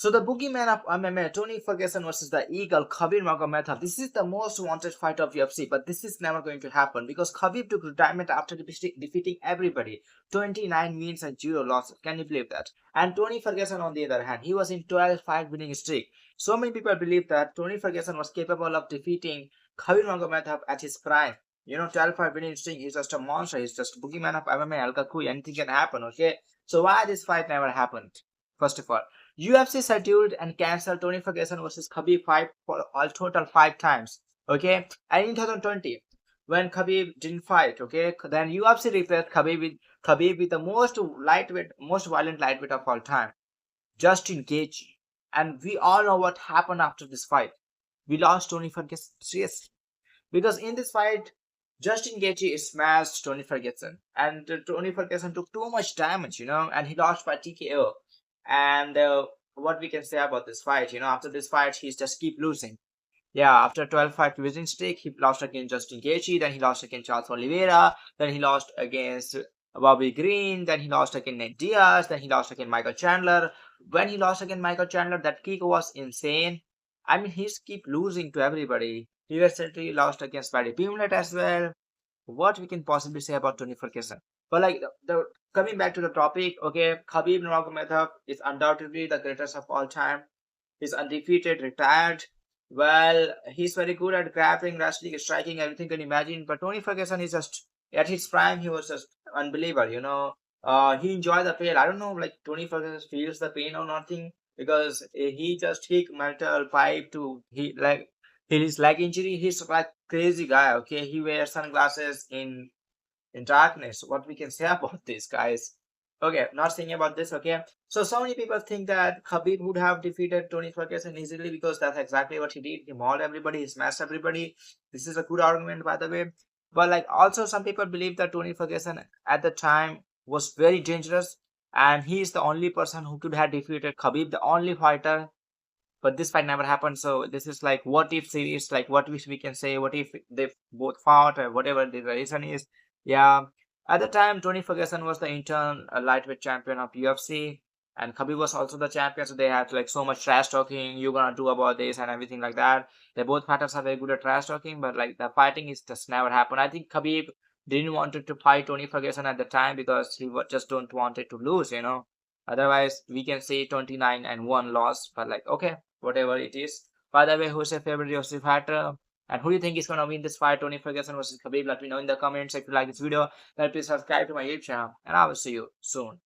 So the boogeyman of MMA, Tony Ferguson versus the Eagle, Khabib Nurmagomedov. This is the most wanted fight of UFC, but this is never going to happen because Khabib took retirement after defeating everybody. 29 wins and 0 losses. Can you believe that? And Tony Ferguson, on the other hand, he was in 12 fight winning streak. So many people believe that Tony Ferguson was capable of defeating Khabib Nurmagomedov at his prime. 12 fight winning streak. He's just a monster. He's just boogeyman of MMA. Al Kakui. Anything can happen. Okay. So why this fight never happened? First of all, UFC scheduled and cancelled Tony Ferguson versus Khabib fight for all total 5 times. Okay, and in 2020, when Khabib didn't fight, okay, then UFC replaced Khabib with the most lightweight, most violent lightweight of all time, Justin Gaethje. And we all know what happened after this fight. We lost Tony Ferguson seriously because in this fight, Justin Gaethje smashed Tony Ferguson, and Tony Ferguson took too much damage, and he lost by TKO. And what we can say about this fight, after this fight, he's just keep losing. Yeah, after 12 fight losing streak, he lost against Justin Gaethje, then he lost against Charles Oliveira, then he lost against Bobby Green, then he lost against Nate Diaz, then he lost against Michael Chandler. When he lost against Michael Chandler, that kick was insane. I mean, he's keep losing to everybody. He recently lost against Paddy Pimblett as well. What we can possibly say about Tony Ferguson? But like the coming back to the topic, okay, Khabib Nurmagomedov is undoubtedly the greatest of all time. He's undefeated, retired. Well, he's very good at grappling, wrestling, striking, everything you can imagine. But Tony Ferguson is just at his prime. He was just unbelievable. He enjoyed the pain. I don't know, like Tony Ferguson feels the pain or nothing because he just hit metal pipe to his leg injury. He's like crazy guy. Okay, he wears sunglasses in darkness. What we can say about this, guys? Okay, not saying about this. Okay, so many people think that Khabib would have defeated Tony Ferguson easily because that's exactly what he did. He mauled everybody, he smashed everybody. This is a good argument, by the way. But like, also some people believe that Tony Ferguson at the time was very dangerous, and he is the only person who could have defeated Khabib, the only fighter. But this fight never happened. So this is like what if series, like what if we can say, what if they both fought or whatever the reason is. Yeah. At the time, Tony Ferguson was the interim lightweight champion of UFC, and Khabib was also the champion. So they had like so much trash talking. You're gonna do about this and everything like that. They both fighters are very good at trash talking, but like the fighting is just never happened. I think Khabib didn't want to fight Tony Ferguson at the time because he just don't wanted to lose. Otherwise, we can say 29 and 1 loss. But like, okay, whatever it is. By the way, who's your favorite UFC fighter? And who do you think is going to win this fight, Tony Ferguson versus Khabib? Let me know in the comments. If you like this video, then please subscribe to my YouTube channel. And I will see you soon.